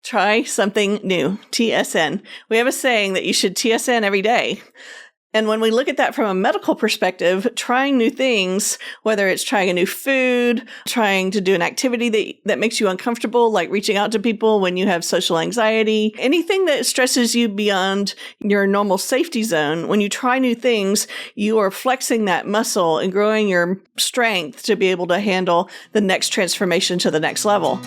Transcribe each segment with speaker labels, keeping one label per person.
Speaker 1: Try something new. TSN. We have a saying that you should TSN every day. And when we look at that from a medical perspective, trying new things, whether it's trying a new food, trying to do an activity that makes you uncomfortable, like reaching out to people when you have social anxiety, anything that stresses you beyond your normal safety zone, when you try new things, you are flexing that muscle and growing your strength to be able to handle the next transformation to the next level.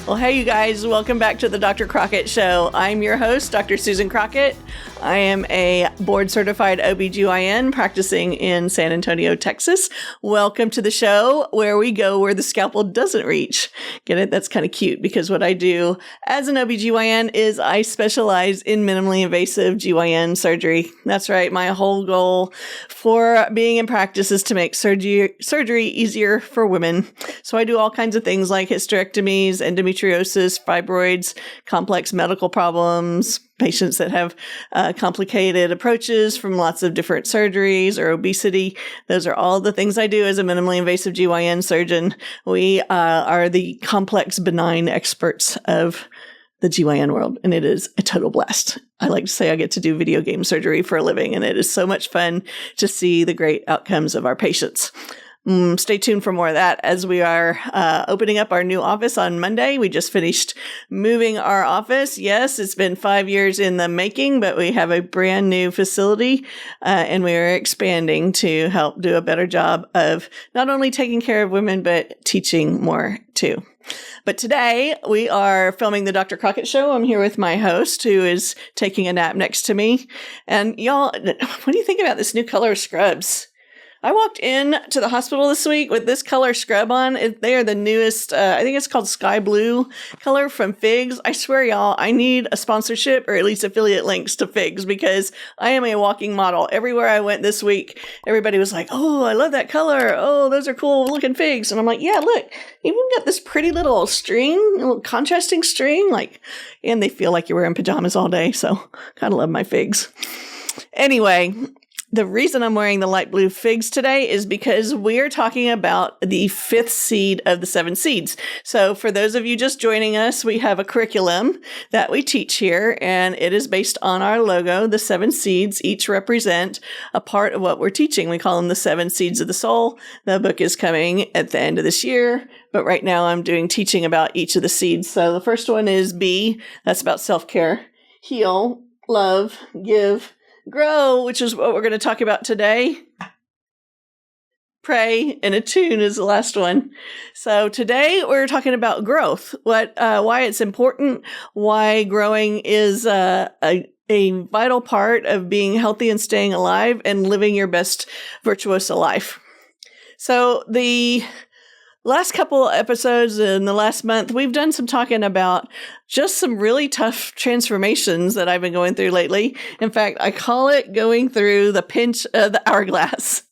Speaker 1: Well, hey, you guys, welcome back to the Dr. Crockett Show. I'm your host, Dr. Susan Crockett. I am a board-certified OBGYN practicing in San Antonio, Texas. Welcome to the show where we go where the scalpel doesn't reach. Get it? That's kind of cute because what I do as an OBGYN is I specialize in minimally invasive GYN surgery. That's right. My whole goal for being in practice is to make surgery easier for women. So I do all kinds of things like hysterectomies, endometriosis, fibroids, complex medical problems, patients that have complicated approaches from lots of different surgeries or obesity. Those are all the things I do as a minimally invasive GYN surgeon. We are the complex benign experts of the GYN world, and it is a total blast. I like to say I get to do video game surgery for a living, and it is so much fun to see the great outcomes of our patients. Stay tuned for more of that as we are opening up our new office on Monday. We just finished moving our office. Yes, it's been 5 years in the making, but we have a brand new facility and we are expanding to help do a better job of not only taking care of women, but teaching more too. But today we are filming the Dr. Crockett Show. I'm here with my host who is taking a nap next to me. And y'all, what do you think about this new color of scrubs? I walked in to the hospital this week with this color scrub on. They are the newest, I think it's called sky blue color from Figs. I swear, y'all, I need a sponsorship or at least affiliate links to Figs because I am a walking model. Everywhere I went this week, everybody was like, oh, I love that color. Oh, those are cool looking Figs. And I'm like, yeah, look, even got this pretty little string, little contrasting string, and they feel like you're wearing pajamas all day. So kind of love my Figs. Anyway, the reason I'm wearing the light blue Figs today is because we're talking about the fifth seed of the 7 seeds. So for those of you just joining us, we have a curriculum that we teach here, and it is based on our logo. The 7 seeds each represent a part of what we're teaching. We call them the 7 seeds of the soul. The book is coming at the end of this year, but right now I'm doing teaching about each of the seeds. So the first one is B. That's about self-care. Heal, love, give, grow, which is what we're going to talk about today. Pray, and attune is the last one. So today we're talking about growth, why it's important, why growing is a vital part of being healthy and staying alive and living your best Virtuosa life. So the last couple episodes in the last month, we've done some talking about just some really tough transformations that I've been going through lately. In fact, I call it going through the pinch of the hourglass.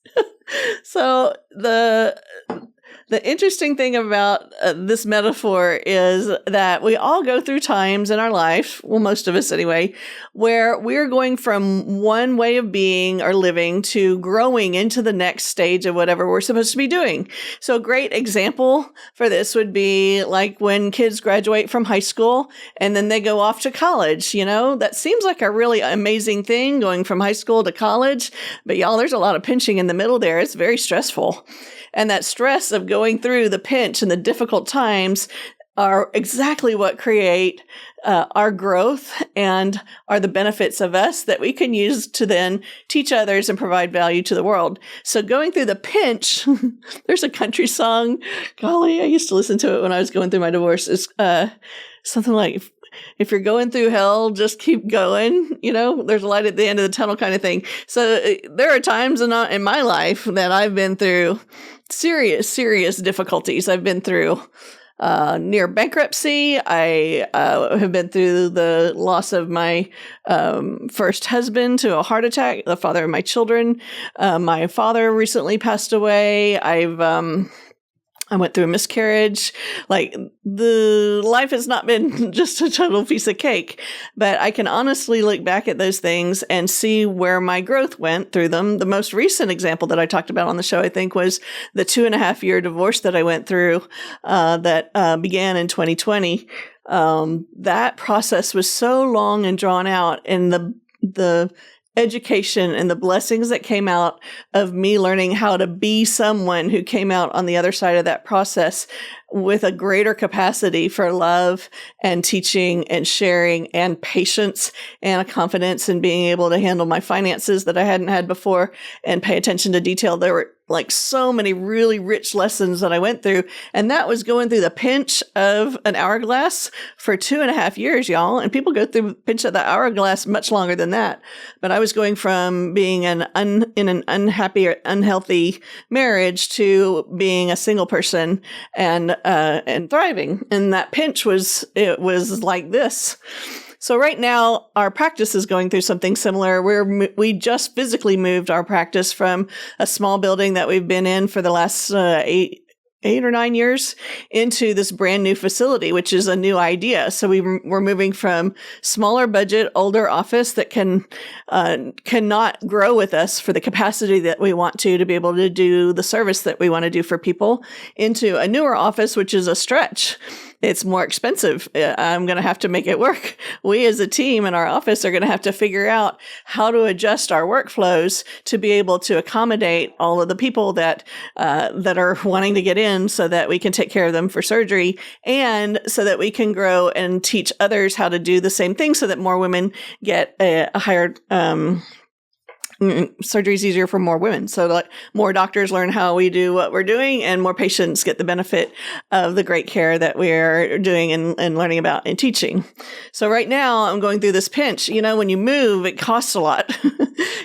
Speaker 1: So the interesting thing about this metaphor is that we all go through times in our life, well, most of us anyway, where we're going from one way of being or living to growing into the next stage of whatever we're supposed to be doing. So a great example for this would be like when kids graduate from high school and then they go off to college. You know, that seems like a really amazing thing, going from high school to college. But y'all, there's a lot of pinching in the middle there. It's very stressful. And that stress of going through the pinch and the difficult times are exactly what create our growth and are the benefits of us that we can use to then teach others and provide value to the world. So going through the pinch, there's a country song. Golly, I used to listen to it when I was going through my divorce. It's something like, if you're going through hell, just keep going. You know, there's a light at the end of the tunnel kind of thing. So there are times in my life that I've been through serious difficulties. I've been through near bankruptcy. I have been through the loss of my first husband to a heart attack, the father of my children. My father recently passed away. I went through a miscarriage. Like, the life has not been just a total piece of cake, but I can honestly look back at those things and see where my growth went through them. The most recent example that I talked about on the show, I think, was the 2.5-year divorce that I went through, that began in 2020. That process was so long and drawn out, and the education and the blessings that came out of me learning how to be someone who came out on the other side of that process with a greater capacity for love and teaching and sharing and patience and a confidence in being able to handle my finances that I hadn't had before and pay attention to detail. There were like so many really rich lessons that I went through. And that was going through the pinch of an hourglass for 2.5 years, y'all. And people go through the pinch of the hourglass much longer than that. But I was going from being in an unhappy or unhealthy marriage to being a single person and thriving. And that pinch was like this. So right now, our practice is going through something similar. We just physically moved our practice from a small building that we've been in for the last 8 or 9 years into this brand new facility, which is a new idea. So we're moving from smaller budget, older office that cannot grow with us for the capacity that we want to be able to do the service that we want to do for people, into a newer office, which is a stretch. It's more expensive. I'm going to have to make it work. We as a team in our office are going to have to figure out how to adjust our workflows to be able to accommodate all of the people that are wanting to get in so that we can take care of them for surgery, and so that we can grow and teach others how to do the same thing so that more women get a higher surgery is easier for more women. So like more doctors learn how we do what we're doing, and more patients get the benefit of the great care that we're doing and learning about and teaching. So right now I'm going through this pinch. You know, when you move, it costs a lot.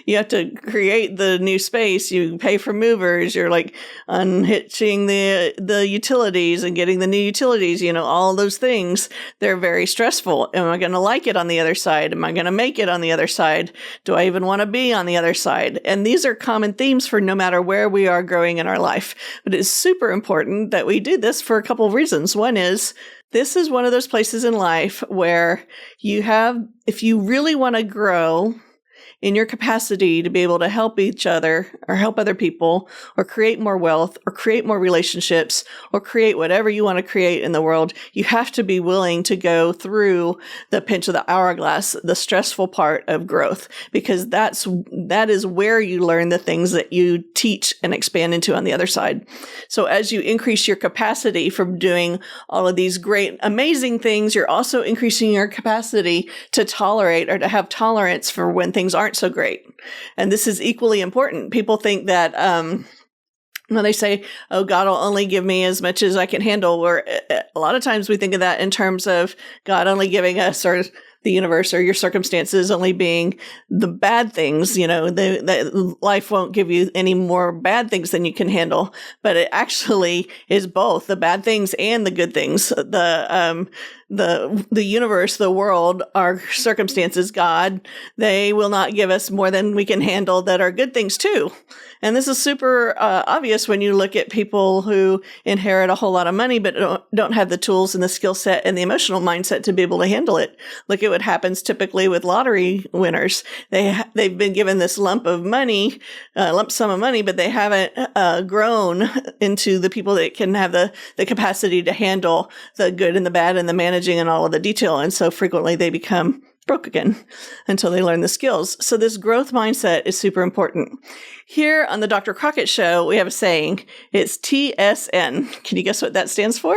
Speaker 1: You have to create the new space. You pay for movers. You're like unhitching the utilities and getting the new utilities, you know, all those things. They're very stressful. Am I going to like it on the other side? Am I going to make it on the other side? Do I even want to be on the other side? And these are common themes for no matter where we are growing in our life. But it's super important that we do this for a couple of reasons. One is, this is one of those places in life where if you really want to grow in your capacity to be able to help each other or help other people or create more wealth or create more relationships or create whatever you want to create in the world, you have to be willing to go through the pinch of the hourglass, the stressful part of growth, because that is where you learn the things that you teach and expand into on the other side. So as you increase your capacity from doing all of these great, amazing things, you're also increasing your capacity to tolerate or to have tolerance for when things aren't so great. And this is equally important. People think that when they say, oh, God will only give me as much as I can handle, or a lot of times we think of that in terms of God only giving us, or the universe or your circumstances only being the bad things, you know, that life won't give you any more bad things than you can handle. But it actually is both the bad things and the good things. The universe, the world, our circumstances, God, they will not give us more than we can handle that are good things too. And this is super obvious when you look at people who inherit a whole lot of money but don't have the tools and the skill set and the emotional mindset to be able to handle it. Look at what happens typically with lottery winners. They've been given this lump sum of money, but they haven't grown into the people that can have the capacity to handle the good and the bad and the managing and all of the detail. And so frequently they become broke again until they learn the skills. So this growth mindset is super important. Here on the Dr. Crockett Show, we have a saying. It's TSN. Can you guess what that stands for?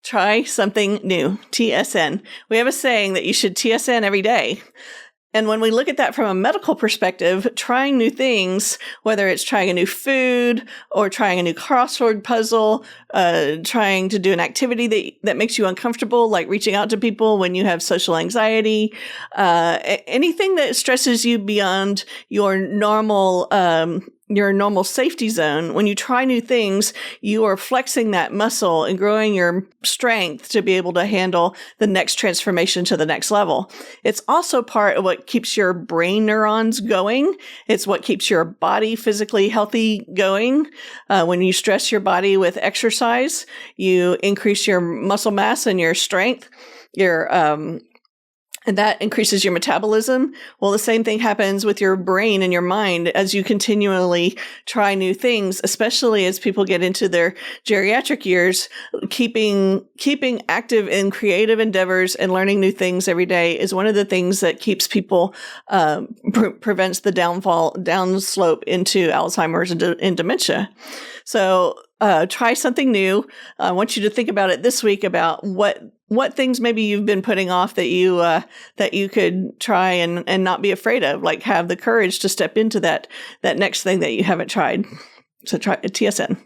Speaker 1: Try something new. TSN. We have a saying that you should TSN every day. And when we look at that from a medical perspective, trying new things, whether it's trying a new food or trying a new crossword puzzle, trying to do an activity that makes you uncomfortable, like reaching out to people when you have social anxiety, anything that stresses you beyond your normal your normal safety zone. When you try new things, you are flexing that muscle and growing your strength to be able to handle the next transformation to the next level. It's also part of what keeps your brain neurons going. It's what keeps your body physically healthy going. When you stress your body with exercise, you increase your muscle mass and your strength. And that increases your metabolism. Well, the same thing happens with your brain and your mind as you continually try new things, especially as people get into their geriatric years. Keeping active in creative endeavors and learning new things every day is one of the things that keeps people, prevents the downslope into Alzheimer's and dementia. So, try something new. I want you to think about it this week about what things maybe you've been putting off that you could try and not be afraid of, like have the courage to step into that next thing that you haven't tried. So try TSN.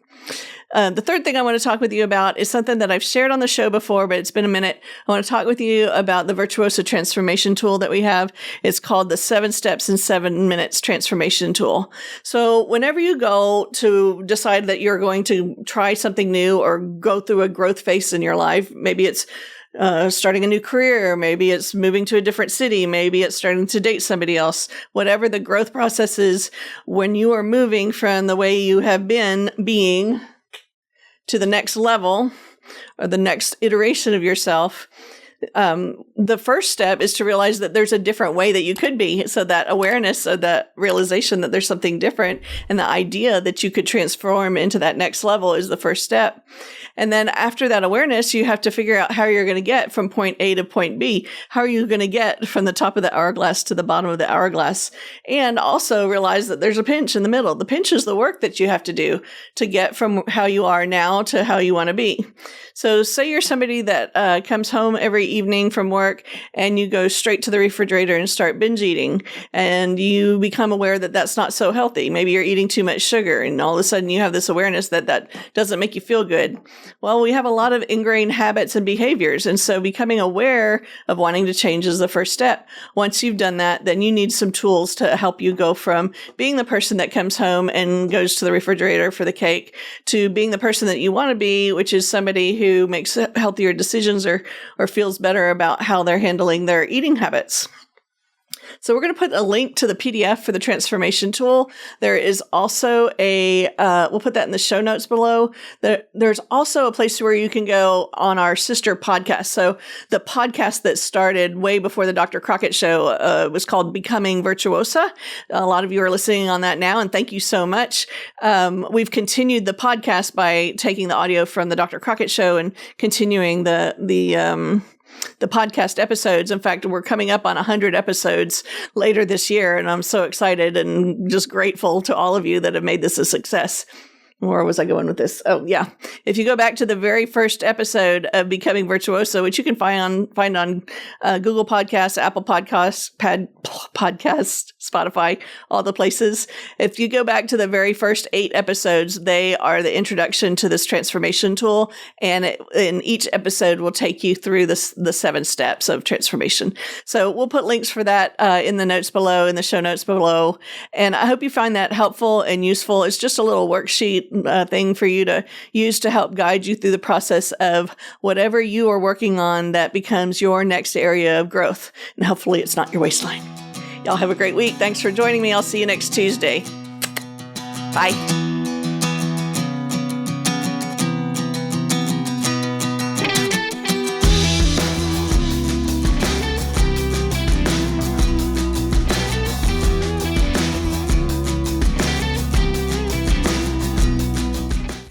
Speaker 1: The third thing I want to talk with you about is something that I've shared on the show before, but it's been a minute. I want to talk with you about the Virtuosa transformation tool that we have. It's called the 7 Steps in 7 Minutes transformation tool. So whenever you go to decide that you're going to try something new or go through a growth phase in your life, maybe it's starting a new career, maybe it's moving to a different city, maybe it's starting to date somebody else, whatever the growth process is, when you are moving from the way you have been being to the next level or the next iteration of yourself, the first step is to realize that there's a different way that you could be. So that awareness of that realization that there's something different and the idea that you could transform into that next level is the first step. And then after that awareness, you have to figure out how you're going to get from point A to point B. How are you going to get from the top of the hourglass to the bottom of the hourglass? And also realize that there's a pinch in the middle. The pinch is the work that you have to do to get from how you are now to how you want to be. So say you're somebody that comes home every evening from work and you go straight to the refrigerator and start binge eating, and you become aware that that's not so healthy. Maybe you're eating too much sugar, and all of a sudden you have this awareness that that doesn't make you feel good. Well, we have a lot of ingrained habits and behaviors, and so becoming aware of wanting to change is the first step. Once you've done that, then you need some tools to help you go from being the person that comes home and goes to the refrigerator for the cake to being the person that you want to be, which is somebody who makes healthier decisions or feels better about how they're handling their eating habits. So we're going to put a link to the PDF for the transformation tool. There is also we'll put that in the show notes below. There's also a place where you can go on our sister podcast. So the podcast that started way before the Dr. Crockett show was called Becoming Virtuosa. A lot of you are listening on that now, and thank you so much. We've continued the podcast by taking the audio from the Dr. Crockett show and continuing the podcast episodes. In fact, we're coming up on 100 episodes later this year, and I'm so excited and just grateful to all of you that have made this a success. Where was I going with this? Oh, yeah. If you go back to the very first episode of Becoming Virtuosa, which you can find on Google Podcasts, Apple Podcasts, Podcast, Spotify, all the places. If you go back to the very first 8 episodes, they are the introduction to this transformation tool. And in each episode will take you through the 7 steps of transformation. So we'll put links for that in the notes below, in the show notes below. And I hope you find that helpful and useful. It's just a little worksheet thing for you to use to help guide you through the process of whatever you are working on that becomes your next area of growth. And hopefully it's not your waistline. Y'all have a great week. Thanks for joining me. I'll see you next Tuesday. Bye.